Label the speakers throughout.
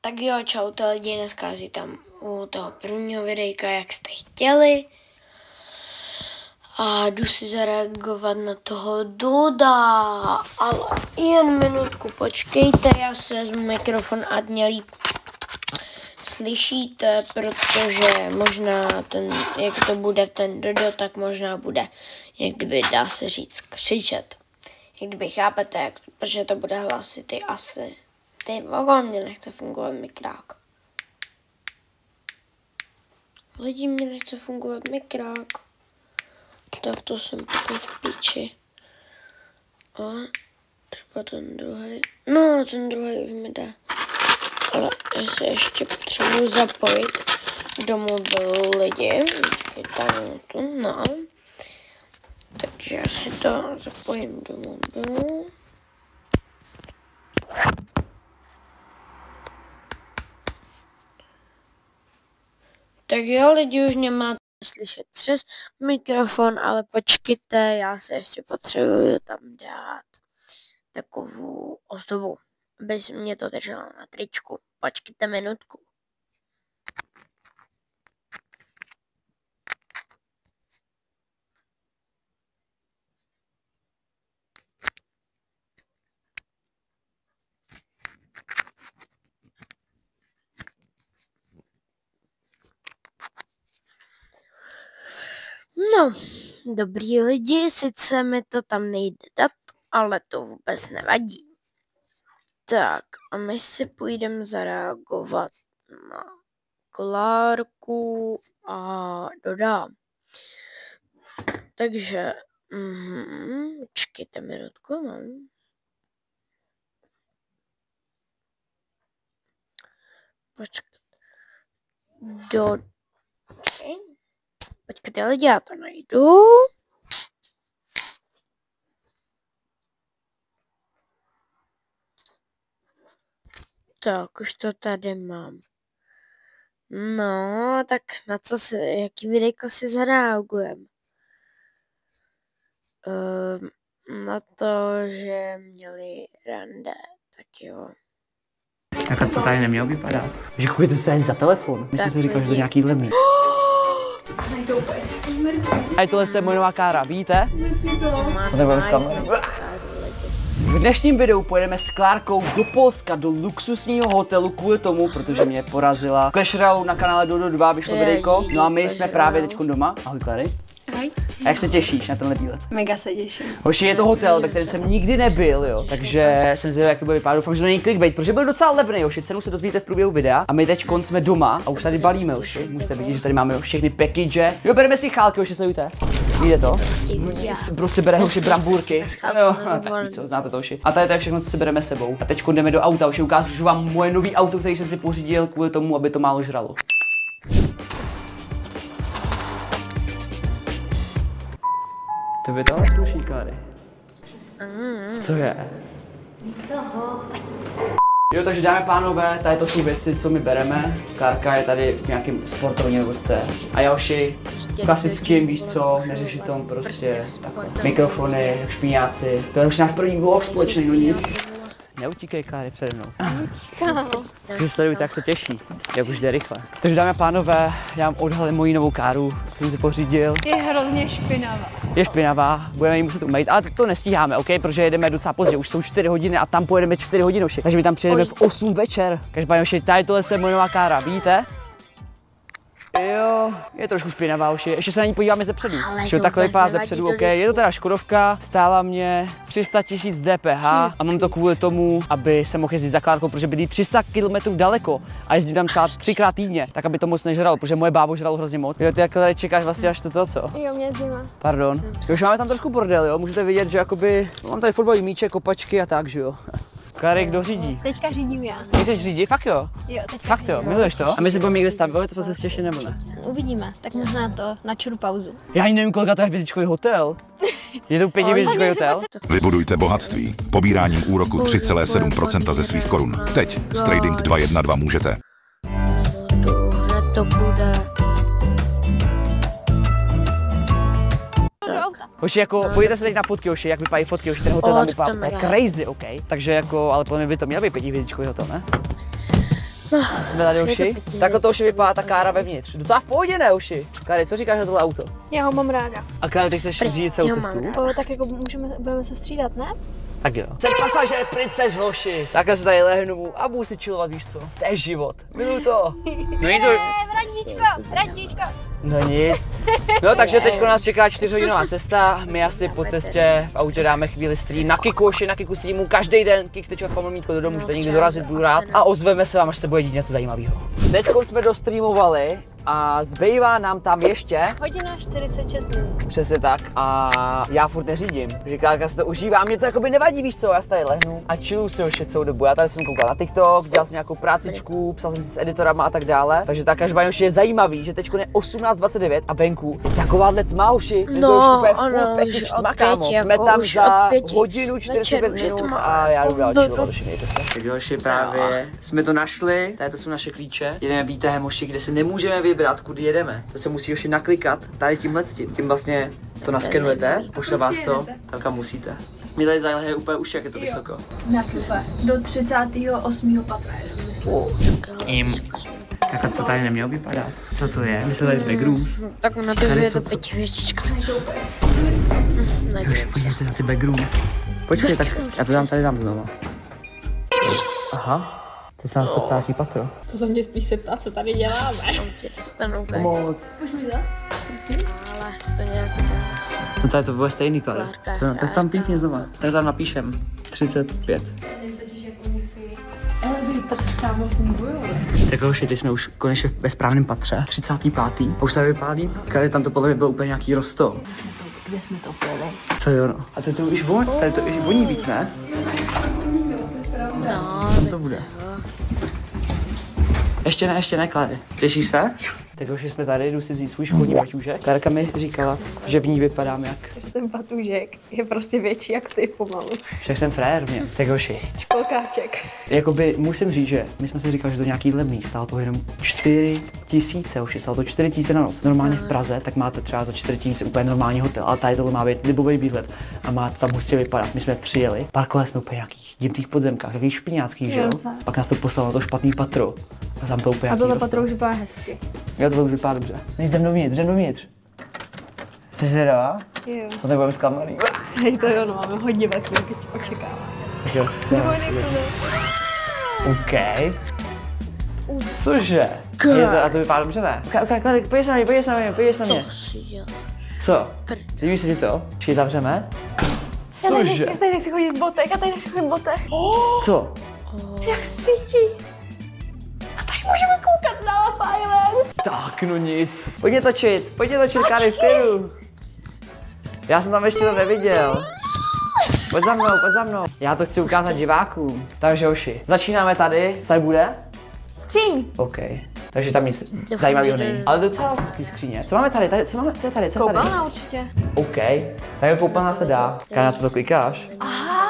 Speaker 1: Tak jo, čau lidi, dneska si tam u toho prvního videjka, jak jste chtěli. A jdu si zareagovat na toho Duda, ale jen minutku počkejte, já si vezmu mikrofon a mě líp slyšíte, protože možná ten, jak to bude ten Dodo, tak možná bude, jak kdyby dá se říct, křičet. Jak kdyby chápete, jak, protože to bude hlasitý asi. Ty vogo, mě nechce fungovat mikrák. Lidi, mě nechce fungovat mikrák. Tak to jsem potom v píči. A třeba ten druhý. No, ten druhý už mi jde. Ale já se ještě potřebuji zapojit do mobilu lidi. Počkejte, tu, no. Takže já si to zapojím do mobilu. Tak jo, lidi, už mě máte slyšet přes mikrofon, ale počkejte, já se ještě potřebuju tam dát takovou ozdobu, aby se mě to drželo na tričku. Počkejte minutku. No, dobrý lidi, sice mi to tam nejde dát, ale to vůbec nevadí. Tak, a my si půjdeme zareagovat na Klárku a Doda. Takže, počkejte minutku, mám. Počkejte. Počkejte lidi, já to najdu. Tak, už to tady mám. No, tak na co si, jaký videjko si zareagujeme? Na to, že měli rande, tak jo.
Speaker 2: Tak to tady nemělo vypadat. Že koukejte se jen za telefon. My jsme si říkali, že to je nějaký lemí. A tohle je moje nová kára, vidíte? Co nebudeme s kamerou? V dnešním videu pojedeme s Klárkou do Polska, do luxusního hotelu kvůli tomu, protože mě porazila Clash Royale na kanále Dodo 2, vyšlo videjko. No a my jsme právě teď doma. Ahoj Klary.
Speaker 3: Ahoj.
Speaker 2: A jak se těšíš na tenhle výlet?
Speaker 3: Mega se těším.
Speaker 2: Hoši, je to hotel, ve kterém jsem nikdy nebyl, jo, takže jsem zvědavý, jak to bude vypadat. Doufám, že to není clickbait, protože byl docela levný, hoši, cenu se dozvíte v průběhu videa. A my teď jsme doma a už tady balíme, hoši. Můžete vidět, že tady máme všechny package. Jo, bereme si chálky, hoši, sledujte. Vidíte to? Prostě bere hoši brambůrky. Jo, tak co, znáte to, hoši. A tady to je všechno, co si bereme sebou. A teď jdeme do auta, hoši, ukážu vám moje nový auto, který jsem si pořídil kvůli tomu, aby to málo žralo. Tebe to sluší, Klary. Co je? Jo, takže dáme pánové, tady to jsou věci, co my bereme. Klárka je tady v nějakým sportovním nebo jste. A Joši, klasickým, víš co, neřeší tom prostě takhle. Mikrofony, špíňáci. To je už náš první vlog společný, no nic. Neutíkej, Kláry, přede mnou. Takže sledujte, jak se těší, jak už jde rychle. Takže dámy a pánové, já vám odhalím moji novou káru, co jsem si pořídil.
Speaker 3: Je hrozně špinavá.
Speaker 2: Je špinavá, budeme ji muset umýt, ale to nestíháme, OK? Protože jedeme docela pozdě, už jsou 4 hodiny a tam pojedeme 4 hodiny, takže my tam přijedeme v 8 večer. Každopádně, tady tohle je moje nová kára, vidíte? Jo, je trošku špinavá už, ještě se na ní podíváme zepředu. Že takhle vypadá zepředu, OK. Je to teda Škodovka, stála mě 300 000 DPH a mám to kvůli tomu, aby se mohl jezdit za Klárkou, protože bydlí 300 km daleko a jezdím tam třeba 3krát týdně, tak aby to moc nežralo, protože moje bábo žralo hrozně moc. Jo, ty jak tady čekáš vlastně až to, co?
Speaker 3: Jo, mě zima.
Speaker 2: Pardon. Už máme tam trošku bordel, jo, můžete vidět, že jakoby, mám tady fotbalový míče, kopačky a tak, že jo. Klary, kdo řídí?
Speaker 3: Teďka řídím já.
Speaker 2: Chceš řídit? Fakt jo?
Speaker 3: Jo, teďka
Speaker 2: Fakt jo, miluješ to? A my si budeme někde stavit, to se těší nebo ne?
Speaker 3: Uvidíme, tak možná to načuru pauzu.
Speaker 2: Já ani nevím, kolika to je hvězdičkový hotel. Je to 5hvězdičkový hotel?
Speaker 4: Vybudujte bohatství pobíráním úroku 3,7% ze svých korun. Teď s Trading 212 můžete.
Speaker 1: To bude.
Speaker 2: Hoši, jako, pojďte se teď na fotky, hoši, jak vypadají fotky, hoši, ten hotel tam vypadá crazy, OK. Takže jako, ale podle mě by to měl být 5hvězdičkový hotel, ne? Jsme tady, Uši. Takhle to, Uši, vypadá ta kára vevnitř. Docela v pohodě, ne, Uši? Kláry, co říkáš na tohle auto?
Speaker 3: Já ho mám ráda.
Speaker 2: A Kláry, ty chceš řídit celou cestu?
Speaker 3: Tak jako budeme se střídat, ne?
Speaker 2: Tak jo. Jsem pasažér princes, hoši. Takhle se tady lehnu a budu si chillovat, víš co? To je život. Miluji to. No nic.
Speaker 3: Randíčko.
Speaker 2: No nic. No takže teď nás čeká 4hodinová cesta. My asi po cestě v autě dáme chvíli stream na Kiku, Hoši, na Kiku streamu každý den. Kik.com/mítko do domu, můžete někdy dorazit, budu rád. A ozveme se vám, až se bude dít něco zajímavého. Teď jsme dostreamovali a zbývá nám tam ještě
Speaker 3: 1:46 minut.
Speaker 2: Přesně tak. A já furt neřídím, že Klárka si to užívá a mě to jakoby nevadí, víš co, já si tady lehnu a chilluju si už celou dobu. Já tady jsem koukal na TikTok, dělal jsem nějakou prácičku, psal jsem si s editorama a tak dále. Takže ta každopádně je zajímavý, že teď je 18:29 a venku je takováhle tma, Uši.
Speaker 1: No, ano, už od 5,
Speaker 2: jsme tam
Speaker 1: už
Speaker 2: za
Speaker 1: od 5
Speaker 2: hodinu 45 minut a já jdu dál chillovat, Uši, mějte se. Tak Hoši, právě jsme to našli, tady to jsou naše klíče. Jedeme výtahem, Hoši, kde si nemůžeme vybrat, kudy jedeme. To se musí Hoši naklikat tady tímhle tím vlastně to naskenujete, pošle vás to, tam kam musíte. Mě tady zajímavé úplně už, jak je to vysoko.
Speaker 3: Na tufe. Do 38. patra.
Speaker 2: Tak to tady nemělo vypadat. Co to je? Myslím tady backrooms.
Speaker 1: Tak na to je to 5 hvězdička.
Speaker 2: Jož, podívejte na ty backrooms. Počkej, tak já to tady dám znova. Aha. Teď se nás to ptá, jaký patro.
Speaker 3: To se mě spíš se ptá, co tady děláme.
Speaker 2: Pomoc.
Speaker 3: Už mi to?
Speaker 1: Ale to nějak
Speaker 2: No tady to bude stejný, Klary.
Speaker 1: Klárka.
Speaker 2: Tak tam pípni znova. Tak tam napíšem 35. Tak hoši, teď jsme už konečně ve správném patře, 35. Už se vypálí. Klary, tam to podle mě bylo úplně nějaký rostol.
Speaker 3: Kde jsme to pili?
Speaker 2: Co jo, no. A tady to už voní víc, ne?
Speaker 1: No,
Speaker 2: Tam to bude. Ještě ne, Kláry. Těšíš se? Tak už jsme tady, jdu si vzít svůj školní baťůžek. Klárka mi říkala, že v ní vypadám jak.
Speaker 3: Ten batužek je prostě větší jak ty pomalu.
Speaker 2: Však jsem frér mě. Tak hoši.
Speaker 3: Kolkáček.
Speaker 2: Jakoby musím říct, že my jsme si říkali, že to nějaký levný, stálo to jenom 4 000, už stálo to 4 000 na noc. Normálně v Praze, tak máte třeba za 4 000 úplně normální hotel, ale tady tohle má být libový výhled a má to tam hustě vypadat. My jsme přijeli, parkovali jsme úplně nějakých divných podzemkách, jakých špiňáckých, že jo? Pak nás to poslalo na to špatný patro. A tam to úplně.
Speaker 3: A tohle patro už vypadá hezky.
Speaker 2: Jo, to už vypadá dobře. Jdem dovnitř. Jsi zvědavá?
Speaker 3: Jo.
Speaker 2: To nebudeme zklamaný.
Speaker 3: Hej, to jo, no, máme hodně velký očekávání.
Speaker 2: Jo. OK. Cože? A to vypadá dobře, ne? Klary, pojď na mě. Co? Líbí se ti to? Všichni zavřeme? Cože?
Speaker 3: Já tady nechci chodit v botech,
Speaker 2: Co?
Speaker 3: Jak svítí. A tady můžeme koukat na Love Island.
Speaker 2: Tak, no nic. Pojďme točit, Klary, v klidu. Já jsem tam ještě to neviděl. Pojď za mnou. Já to chci ukázat divákům. Takže hoši, začínáme tady. Co tady bude?
Speaker 3: Skříň.
Speaker 2: OK. Takže tam nic zajímavého není. Ale docela hezký skříně. Co máme tady? Co je tady?
Speaker 3: Koupelna určitě.
Speaker 2: OK. Tak koupelna se dá. Na co to klikáš?
Speaker 3: Aha,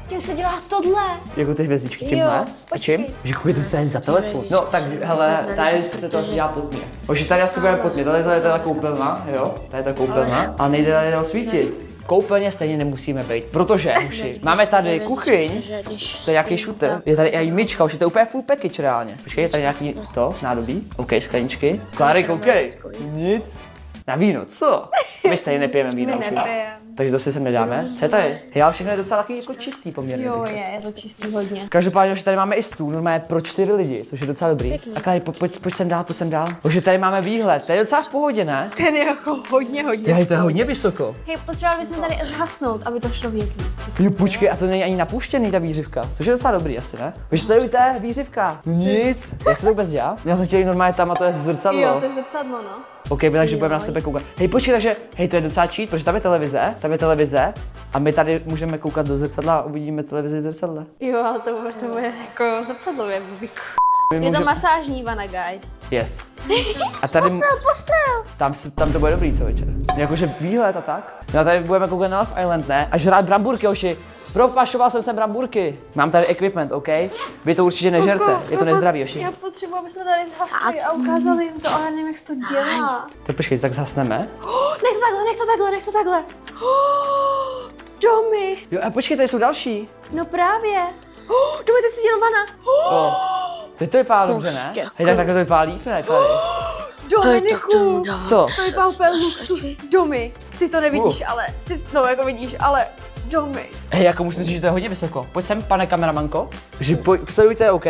Speaker 3: tím se dělá tohle.
Speaker 2: Jako ty hvězdičky tímhle? A čím? Že koukej to se za telefon. No tak hele, tady se to asi dělá pod mě. Už tady asi budeme pod mě. Tady je ta koupelna, jo? Tady je ta koupelna. A nejde tady rozsvítit. Koupelně stejně nemusíme být, protože uši, máme tady kuchyň, to je nějaký shooter, je tady i myčka, už je to úplně full package reálně. Počkej, je tady nějaký to, nádobí, OK, skleničky. Kláry, koukej, nic. Na víno, co? My stejně nepijeme víno, už. Takže to si sem nedáme. Co je tady? Já všechno je docela taky jako čistý poměrně.
Speaker 3: Jo, je to čistý hodně.
Speaker 2: Každopádně, že tady máme i stůl, normálně pro 4 lidi, což je docela dobrý. A Kláry, pojď sem dál. Už tady máme výhled, to je docela v pohodě, ne?
Speaker 3: Ten je jako hodně.
Speaker 2: To je hodně vysoko.
Speaker 3: Hej, potřebovali bychom tady zhasnout, aby to šlo větví.
Speaker 2: Jo, počkej, a to není ani napuštěný, ta výřivka, což je docela dobrý asi, ne? Už sledujte, výřivka. Nic. Jak se to vůbec dělá? Já jsem chtěl normálně tam a to je zrcadlo.
Speaker 3: Jo, to je zrcadlo, no.
Speaker 2: OK, takže budeme na sebe koukat. Hej, počkej, takže, to je docela cheat, protože tam je televize a my tady můžeme koukat do zrcadla a uvidíme televizi v zrcadle.
Speaker 3: Jo, ale to bude jako zrcadlově. Je to masážní vana, guys.
Speaker 2: Yes. A tady...
Speaker 3: Postel!
Speaker 2: Tam to bude dobrý co večer. Jakože výhled a tak. No a tady budeme koukat na Love Island, ne? A žrát bramburky, hoši. Propašoval jsem sem bramburky. Mám tady equipment, OK? Vy to určitě nežerte, je to nezdravý, hoši.
Speaker 3: Já potřebuji, aby jsme tady zhasli a ukázali jim to, ale nevím, jak se to dělá.
Speaker 2: Tak počkej, tak zhasneme.
Speaker 3: Nech to takhle. Domy.
Speaker 2: Jo, a počkej, tady jsou další.
Speaker 3: No právě. Domy, teď svítila vana.
Speaker 2: Teď to vypadá dobře, ne? Hej, tak takhle to vypadá líp, ne, Klary?
Speaker 3: Dominiku,
Speaker 2: Co?
Speaker 3: to vypadá úplně luxus domy. Ty to nevidíš, ale, no jako vidíš, ale domy.
Speaker 2: Hej, jako musím říct, že to je hodně vysoko. Pojď sem, pane kameramanko. že sledujte, OK?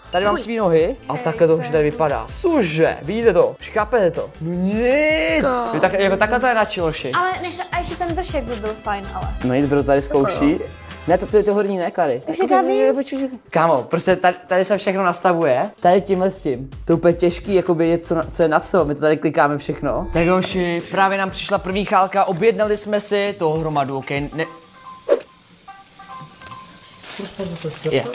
Speaker 2: Tady mám svý nohy a takhle to už tady vypadá. Cože? Vidíte to? Už chápete to? No nic! Tak, jako takhle to je na čiloši.
Speaker 3: Ale a ještě ten vršek by byl fajn, ale.
Speaker 2: No nic, budu tady zkouší. Ne, to je to horní, ne, Klary? Kámo, prostě tady se všechno nastavuje. Tady tímhle s tím. To je úplně těžký, jakoby je co je na co. My to tady klikáme všechno. Tak hoši, právě nám přišla první chálka, objednali jsme si toho hromadu, OK? Ne... Yeah.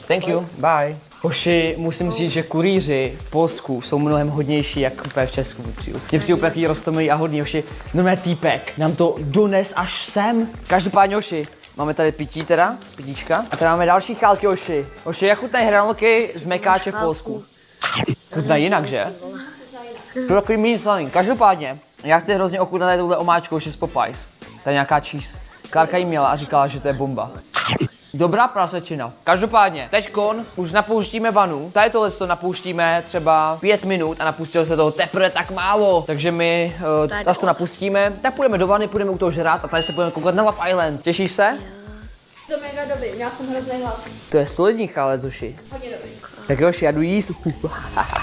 Speaker 2: Thank you, bye. Hoši, musím říct, že kurýři v Polsku jsou mnohem hodnější, jak úplně v Česku. Mě přijde úplně takový roztomilý a hodný, hoši. Normálně týpek nám to dones až sem. Každopádně, hoši, máme tady pití teda, pitíčka. A tady máme další chálky, hoši. Hoši, jak chutnají hranolky z mekáče v Polsku? Chutnají jinak, že? To je takový méně slaný. Každopádně, já chci hrozně ochutnat tady tuhle omáčku, hoši, z Popeyes. Tady nějaká cheese. Klárka jí měla a říkala, že to je bomba. Dobrá prasečina. Každopádně, teďkon už napouštíme vanu. Tady tohle to napouštíme třeba 5 minut a napustilo se toho teprve tak málo. Takže my, až to napustíme, tak půjdeme do vany, půjdeme u toho žrát a tady se budeme koukat na Love Island. Těšíš se?
Speaker 3: To mega dobrý, měla jsem hrozný hlad.
Speaker 2: To je solidní chálec, Zoši.
Speaker 3: Hodně dobrý.
Speaker 2: Tak Joši, já jdu jíst.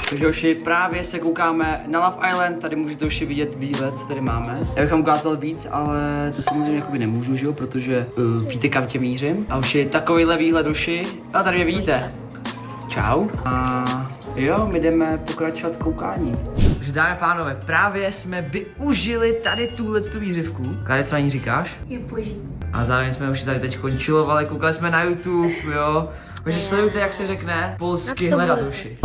Speaker 2: Takže Joši, právě se koukáme na Love Island, tady můžete Joši vidět výhled, co tady máme. Já bych vám ukázal víc, ale to samozřejmě jakoby nemůžu, že jo, protože víte, kam tě mířím. A Joši, takovýhle výhled, Joši. A tady mě vidíte. Čau. A jo, my jdeme pokračovat koukání. Takže dámy a pánové, právě jsme využili tady tuhletu výřivku. Klary, co na ní říkáš?
Speaker 3: Je boží.
Speaker 2: A zároveň jsme už tady teď končilovali, koukali jsme na YouTube, jo. Takže sledujte, jak se řekne polsky hledaduši.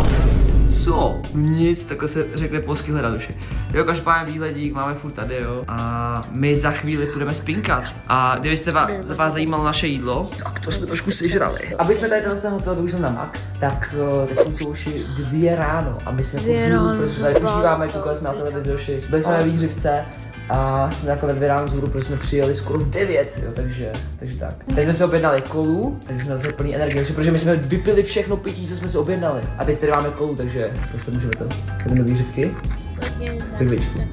Speaker 2: Co? Nic, takhle se řekne polsky hledaduši. Jo, každopádně výhledík máme furt tady, jo. A my za chvíli půjdeme spinkat. A kdybyste vás zajímalo naše jídlo, tak to jsme trošku sežrali. Aby jsme tady ten hotel využili na max, tak teď jsou už 2 ráno. A my jsme protože tady požíváme, koukali jsme na televizi, byli jsme na výhřivce. A jsme takhle 2 ráno vzhůru, protože jsme přijeli skoro v 9, jo, takže tak. Teď jsme si objednali kolu, takže jsme zase plný energie, protože my jsme vypili všechno pití, co jsme si objednali. A teď tady máme kolu, takže zase můžeme to. Jdeme výřivky. Tak výřivky.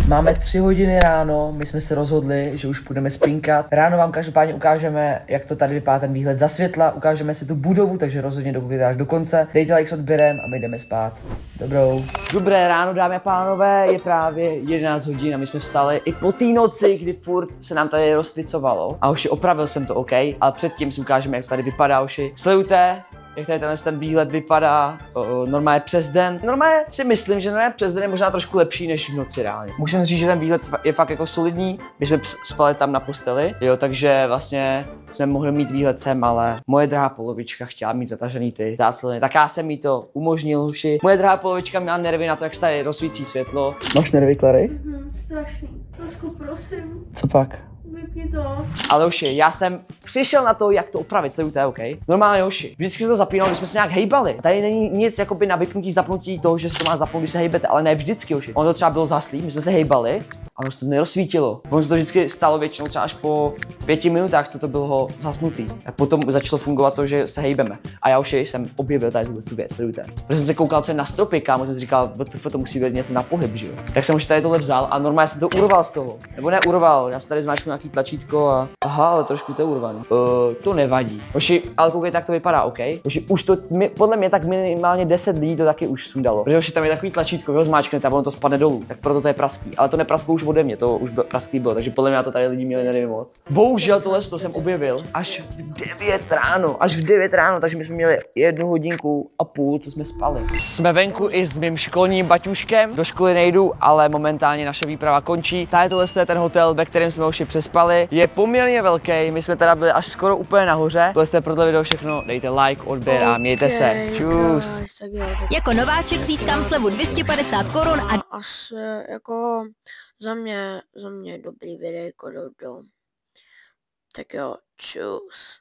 Speaker 2: Máme 3 hodiny ráno, my jsme se rozhodli, že už půjdeme spinkat. Ráno vám každopádně ukážeme, jak to tady vypadá ten výhled za světla, ukážeme si tu budovu, takže rozhodně dokoukejte až do konce. Dejte like s odběrem a my jdeme spát. Dobrou. Dobré ráno, dámy a pánové, je právě 11 hodin a my jsme vstali i po té noci, kdy furt se nám tady rozsvicovalo. A už opravil jsem to, OK, ale předtím si ukážeme, jak to tady vypadá, uši. Sledujte, jak tady ten výhled vypadá normálně přes den. Normálně si myslím, že normálně přes den je možná trošku lepší než v noci reálně. Musím říct, že ten výhled je fakt jako solidní. My jsme spali tam na posteli, jo, takže vlastně jsme mohli mít výhled sem, ale moje drahá polovička chtěla mít zatažený ty záclony. Tak já jsem jí to umožnil, uši. Moje drahá polovička měla nervy na to, jak se tady rozsvící světlo. Máš nervy, Klary?
Speaker 3: Strašný. Trošku prosím.
Speaker 2: Co pak?
Speaker 3: Vypni to.
Speaker 2: Ale Joši, já jsem přišel na to, jak to opravit, sledujte, OK? Normálně Joši, vždycky se to zapínalo, když jsme se nějak hejbali. Tady není nic jakoby na vypnutí, zapnutí toho, že se to má zapnout, když se hejbete, ale ne vždycky, Joši. Ono to třeba bylo zaslý, my jsme se hejbali a ono se to nerozsvítilo. Ono se to vždycky stalo většinou třeba až po 5 minutách, co to bylo zasnutý. A potom začalo fungovat to, že se hejbeme. A já Joši jsem objevil tady tu věc, sledujte. Protože jsem se koukal, co je na stropě, kámo, jsem si říkal, to musí být něco na pohyb, že jo. Tak jsem už tady tohle vzal a normálně jsem to urval z toho. Nebo ne urval, já jsem tady zmáčknu nějaký tlačítko a aha, ale trošku to je urvaný. To nevadí. Hoši, ale koukej, tak to vypadá, OK? Hoši, už to, podle mě tak minimálně 10 lidí to taky už sundalo. Protože hoši, tam je takový tlačítko, ho zmáčknete a ono to spadne dolů, tak proto to je prasklý. Ale to neprasklo už ode mě, to už prasklý bylo, takže podle mě to tady lidi měli nevím moc. Bohužel tohle to jsem objevil až v 9 ráno, takže my jsme měli 1,5 hodinku, co jsme spali. Jsme venku i s mým školním baťuškem, do školy nejdu, ale momentálně naše výprava končí. Tady tohle je ten hotel, ve kterém jsme už přespali. Je poměrně velký, my jsme teda byli až skoro úplně nahoře. Tohle je pro tohle video všechno, dejte like, odběr a mějte se. Čus.
Speaker 5: Jako nováček získám slevu 250 korun a
Speaker 1: asi jako za mě dobrý videjko do. Tak jo, čus.